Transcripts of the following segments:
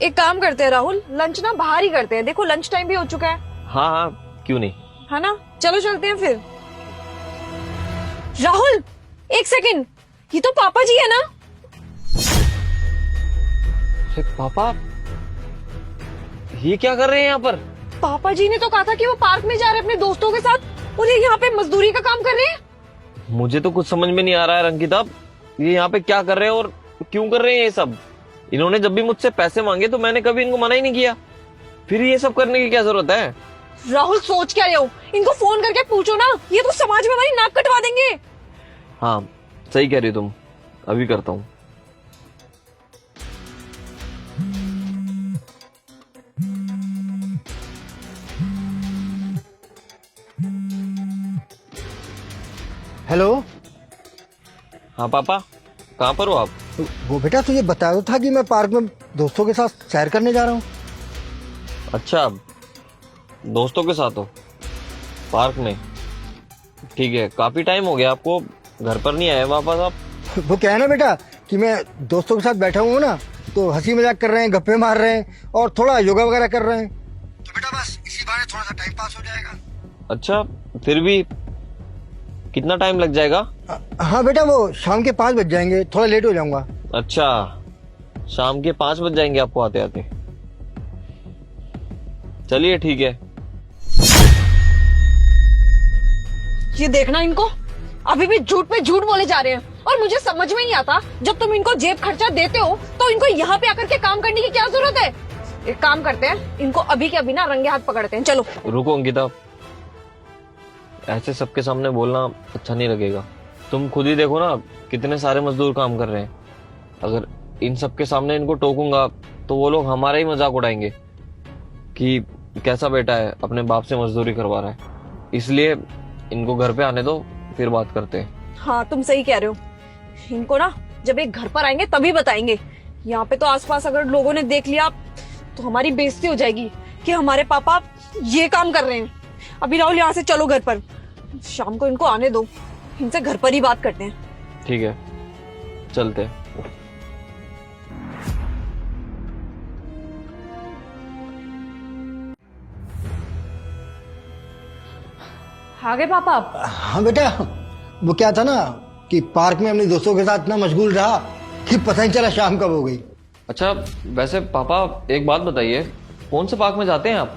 एक काम करते हैं राहुल, लंच ना बाहर ही करते हैं। देखो लंच टाइम भी हो चुका है। हाँ हाँ, क्यों नहीं। है ना, चलो चलते हैं फिर। राहुल एक सेकंड, ये तो पापा जी है ना? अरे पापा, ये क्या कर रहे हैं यहाँ पर? पापा जी ने तो कहा था कि वो पार्क में जा रहे हैं अपने दोस्तों के साथ, और ये यहाँ पे मजदूरी का काम कर रहे हैं। मुझे तो कुछ समझ में नहीं आ रहा है रंकिता, ये यहाँ पे क्या कर रहे हैं और क्यों कर रहे हैं ये सब। इन्होंने जब भी मुझसे पैसे मांगे तो मैंने कभी इनको मना ही नहीं किया, फिर ये सब करने की क्या जरूरत है? राहुल सोच क्या रहे हो? इनको फोन करके पूछो ना, ये तो समाज में हमारी नाक कटवा देंगे। हाँ सही कह रही हो तुम, अभी करता हूँ। हेलो। हाँ पापा, कहाँ पर हो आप? वो बेटा तुझे बताया था कि मैं पार्क में दोस्तों के साथ सैर करने जा रहा हूँ। अच्छा, दोस्तों के साथ हो पार्क में? ठीक है, काफी टाइम हो गया आपको घर पर नहीं आए वापस आप। वो क्या है ना बेटा कि मैं दोस्तों के साथ बैठा हुआ हूँ ना, तो हंसी मजाक कर रहे हैं, गप्पे मार रहे हैं और थोड़ा योगा वगैरह कर रहे हैं, तो बेटा बस इसी बहाने थोड़ा सा टाइम पास हो जाएगा। अच्छा, फिर भी कितना टाइम लग जाएगा? हाँ बेटा, वो शाम के 5 बज जाएंगे, थोड़ा लेट हो जाऊंगा। अच्छा, शाम के 5 बज जाएंगे आपको आते आते। चलिए ठीक है। ये देखना इनको, अभी भी झूठ पे झूठ बोले जा रहे हैं। और मुझे समझ में नहीं आता, जब तुम इनको जेब खर्चा देते हो तो इनको यहाँ पे आकर के काम करने की क्या जरूरत है? एक काम करते हैं, इनको अभी के अभी ना रंगे हाथ पकड़ते हैं। चलो। रुको अंकिता, ऐसे सबके सामने बोलना अच्छा नहीं लगेगा। तुम खुद ही देखो ना, कितने सारे मजदूर काम कर रहे हैं। अगर इन सबके सामने इनको टोकूंगा तो वो लोग हमारा ही मजाक उड़ाएंगे कि कैसा बेटा है, अपने बाप से मजदूरी करवा रहा है। इसलिए इनको घर पे आने दो, फिर बात करते हैं। हाँ तुम सही कह रहे हो, इनको ना जब एक घर पर आएंगे तभी बताएंगे। यहाँ पे तो आसपास अगर लोगों ने देख लिया तो हमारी बेइज्जती हो जाएगी कि हमारे पापा ये काम कर रहे हैं। अभी राहुल यहाँ से चलो घर पर, शाम को इनको आने दो, इनसे घर पर ही बात करते हैं। ठीक है, चलते हैं। आ गए पापा आप? हाँ बेटा, वो क्या था ना कि पार्क में अपने दोस्तों के साथ इतना मशगूल रहा कि पता नहीं चला शाम कब हो गई। अच्छा, वैसे पापा एक बात बताइए, कौन से पार्क में जाते हैं आप?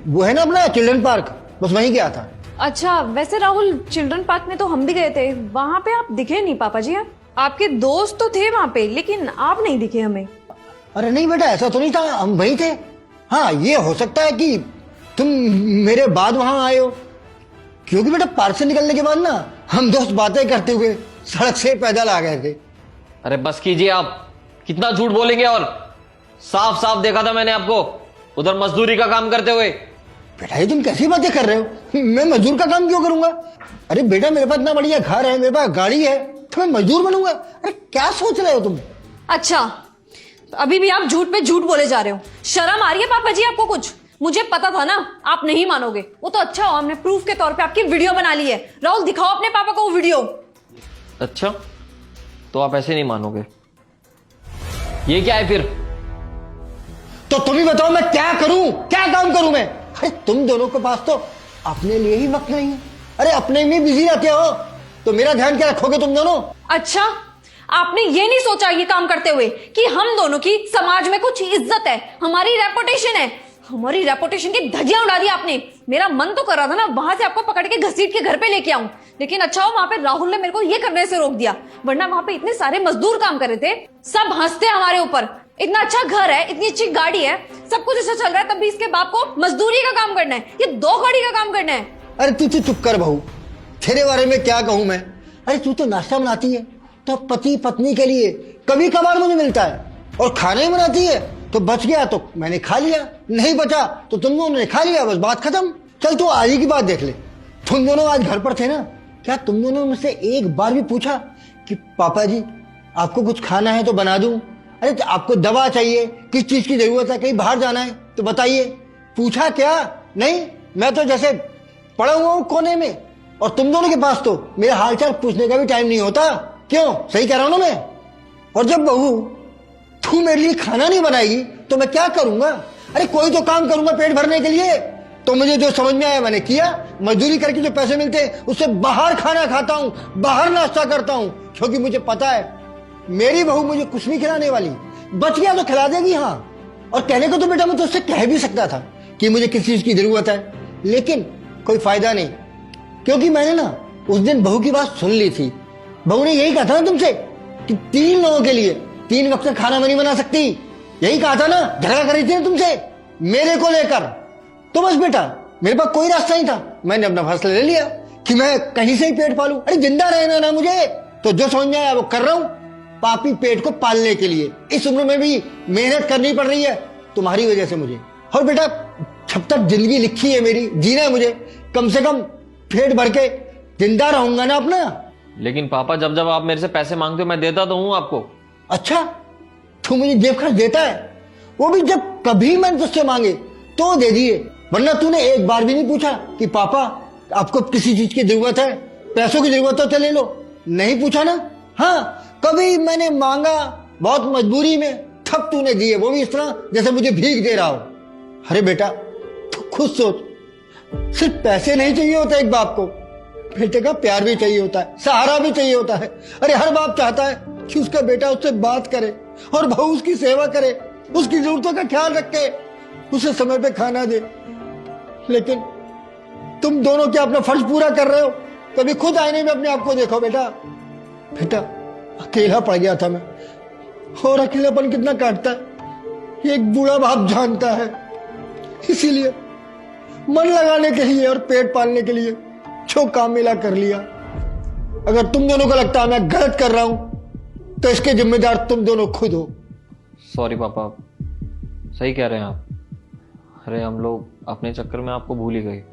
वो है ना अपना चिल्ड्रन पार्क, बस वहीं गया था। अच्छा, वैसे राहुल चिल्ड्रन पार्क में तो हम भी गए थे, वहाँ पे आप दिखे नहीं पापा जी। आपके दोस्त तो थे वहाँ पे, लेकिन आप नहीं दिखे हमें। अरे नहीं बेटा, ऐसा तो नहीं था, हम वहीं थे। हाँ ये हो सकता है कि तुम मेरे बाद वहां आए हो, क्योंकि बेटा पार्क से निकलने के बाद ना हम दोस्त बातें करते हुए सड़क से पैदल आ गए थे। अरे बस कीजिए आप, कितना झूठ बोलेंगे। और साफ साफ देखा था मैंने आपको उधर मजदूरी का काम करते हुए। बेटा ये तुम कैसी बातें कर रहे हो? मैं मजदूर का काम क्यों करूंगा? अरे बेटा मेरे पास इतना बढ़िया घर है, मेरे पास गाड़ी है, तो मैं मजदूर बनूंगा? अरे क्या सोच रहे हो तुम? अच्छा, तो अभी भी आप झूठ पे झूठ बोले जा रहे हो। शर्म आ रही है पापा जी आपको कुछ? मुझे पता था ना आप नहीं मानोगे। वो तो अच्छा हो, हमने प्रूफ के तौर पे आपकी वीडियो बना ली है। राहुल दिखाओ अपने पापा को वो वीडियो। अच्छा, तो आप ऐसे नहीं मानोगे। ये क्या है फिर? तो तुम ही बताओ मैं क्या करूं, क्या काम करूं मैं? अरे तुम दोनों के पास तो अपने लिए ही वक्त नहीं है। अरे अपने में बिजी रहते हो, तो मेरा ध्यान क्या रखोगे तुम दोनों? अच्छा, आपने ये नहीं सोचा ये काम करते हुए कि हम दोनों की समाज में कुछ इज्जत है, हमारी रेपुटेशन है। हमारी रेपुटेशन की धज्जियां उड़ा दी आपने। मेरा मन तो कर रहा था ना वहां से आपको पकड़ के घसीट के घर पे लेके आऊं, लेकिन अच्छा हो वहां पे राहुल ने मेरे को ये करने से रोक दिया। वरना वहां पे इतने सारे मजदूर काम कर रहे थे, सब हंसते हमारे ऊपर। इतना अच्छा घर है, इतनी अच्छी गाड़ी है, सब कुछ अच्छा चल रहा है, तब भी इसके बाप को मजदूरी का काम करना है, ये 2 गाड़ी का काम करना है। अरे तू चुप कर बहू, तेरे बारे में क्या कहूं मैं। अरे तू तो नाश्ता बनाती है तो पति पत्नी के लिए कभी कभार मुझे मिलता है, और खाने बनाती है तो बच गया तो मैंने खा लिया, नहीं बचा तो तुम दोनों ने खा लिया, बस बात खत्म। चल तू आज ही की बात देख ले, तुम दोनों आज घर पर थे ना, क्या तुम दोनों ने मुझसे एक बार भी पूछा कि पापा जी आपको कुछ खाना है तो बना दूं? अरे तो आपको दवा चाहिए, किस चीज की जरूरत है, कहीं बाहर जाना है तो बताइए, पूछा क्या? नहीं, मैं तो जैसे पड़ा हुआ हूं कोने में, और तुम दोनों के पास तो मेरा हालचाल पूछने का भी टाइम नहीं होता। क्यों, सही कह रहा हूं ना मैं? और जब बहू तू मेरे लिए खाना नहीं बनाएगी तो मैं क्या करूंगा? अरे कोई तो काम करूंगा पेट भरने के लिए। तो मुझे जो समझ में आया मैंने किया। मजदूरी करके जो पैसे मिलते हैं उससे बाहर खाना खाता हूं, बाहर नाश्ता करता हूं, क्योंकि मुझे पता है मेरी बहू मुझे कुछ नहीं खिलाने वाली। बच गया तो खिला देगी, हाँ। और कहने को तो बेटा मैं तो उससे कह भी सकता था कि मुझे किस चीज की जरूरत है, लेकिन कोई फायदा नहीं, क्योंकि मैंने ना उस दिन बहू की बात सुन ली थी। बहू ने यही कहा था ना तुमसे कि 3 लोगों के लिए 3 वक्त का खाना मैं नहीं बना सकती। यही कहा था ना, झगड़ा कर रही थी ना तुमसे मेरे को लेकर। तो बस बेटा मेरे पास कोई रास्ता नहीं था, मैंने अपना फैसला ले लिया कि मैं कहीं से ही पेट पालूं। अरे जिंदा रहना ना मुझे, तो जो समझ में आया वो कर रहा हूं, पापी पेट को पालने के लिए। इस उम्र में भी मेहनत करनी पड़ रही है तुम्हारी वजह से मुझे। और बेटा जब तक जिंदगी लिखी है मेरी, जीना है मुझे, कम से कम पेट भर के जिंदा रहूंगा ना अपना। लेकिन पापा जब जब आप मेरे से पैसे मांगते हो मैं देता तो हूं आपको। अच्छा, तू मुझे जेब खर्च देता है, वो भी जब कभी मैंने तुझसे मांगे तो दे दिए, वरना तूने एक बार भी नहीं पूछा कि पापा आपको किसी चीज की जरूरत है, पैसों की जरूरत हो तो ले लो। नहीं पूछा ना। हाँ, कभी मैंने मांगा बहुत मजबूरी में, तब तूने दिए, वो भी इस तरह जैसे मुझे भीख दे रहा हो। अरे बेटा तू खुद सोच, सिर्फ पैसे नहीं चाहिए होता एक बाप को, बेटे का प्यार भी चाहिए होता है, सहारा भी चाहिए होता है। अरे हर बाप चाहता है कि उसका बेटा उससे बात करे और बहू उसकी सेवा करे, उसकी जरूरतों का ख्याल रखे, उसे समय पे खाना दे। लेकिन तुम दोनों क्या अपना फर्ज पूरा कर रहे हो? कभी खुद आईने में अपने आप को देखो बेटा। बेटा अकेला पड़ गया था मैं, और अकेलापन कितना काटता है एक बूढ़ा बाप जानता है। इसीलिए मन लगाने के लिए और पेट पालने के लिए जो काम मिला कर लिया। अगर तुम दोनों को लगता है मैं गलत कर रहा हूं तो इसके जिम्मेदार तुम दोनों खुद हो। सॉरी पापा, सही कह रहे हैं आप। अरे हम लोग अपने चक्कर में आपको भूल ही गए,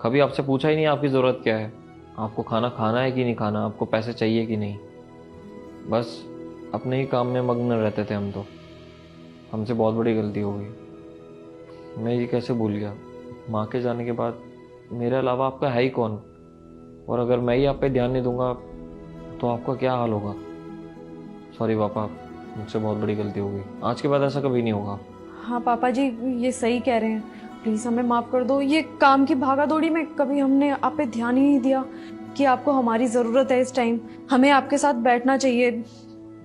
कभी आपसे पूछा ही नहीं आपकी ज़रूरत क्या है, आपको खाना खाना है कि नहीं खाना, आपको पैसे चाहिए कि नहीं। बस अपने ही काम में मग्न रहते थे हम तो। हमसे बहुत बड़ी गलती हो गई। मैं ये कैसे भूल गया? माँ के जाने के बाद मेरे अलावा आपका है ही कौन? और अगर मैं ही आप पे ध्यान नहीं दूंगा तो आपका क्या हाल होगा? सॉरी पापा, मुझसे बहुत बड़ी गलती हो गई। आज के बाद ऐसा कभी नहीं होगा। हाँ पापा जी, ये सही कह रहे हैं, प्लीज़ हमें माफ़ कर दो। ये काम की भागा दौड़ी में कभी हमने आप पे ध्यान ही नहीं दिया कि आपको हमारी ज़रूरत है इस टाइम। हमें आपके साथ बैठना चाहिए,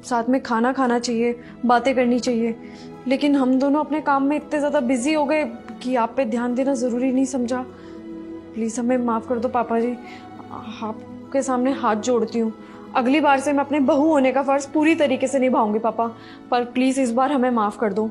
साथ में खाना खाना चाहिए, बातें करनी चाहिए, लेकिन हम दोनों अपने काम में इतने ज़्यादा बिजी हो गए कि आप पे ध्यान देना ज़रूरी नहीं समझा। प्लीज़ हमें माफ़ कर दो पापा जी, आपके सामने हाथ जोड़ती हूँ। अगली बार से मैं अपने बहू होने का फ़र्ज़ पूरी तरीके से निभाऊंगी पापा, पर प्लीज़ इस बार हमें माफ़ कर दो।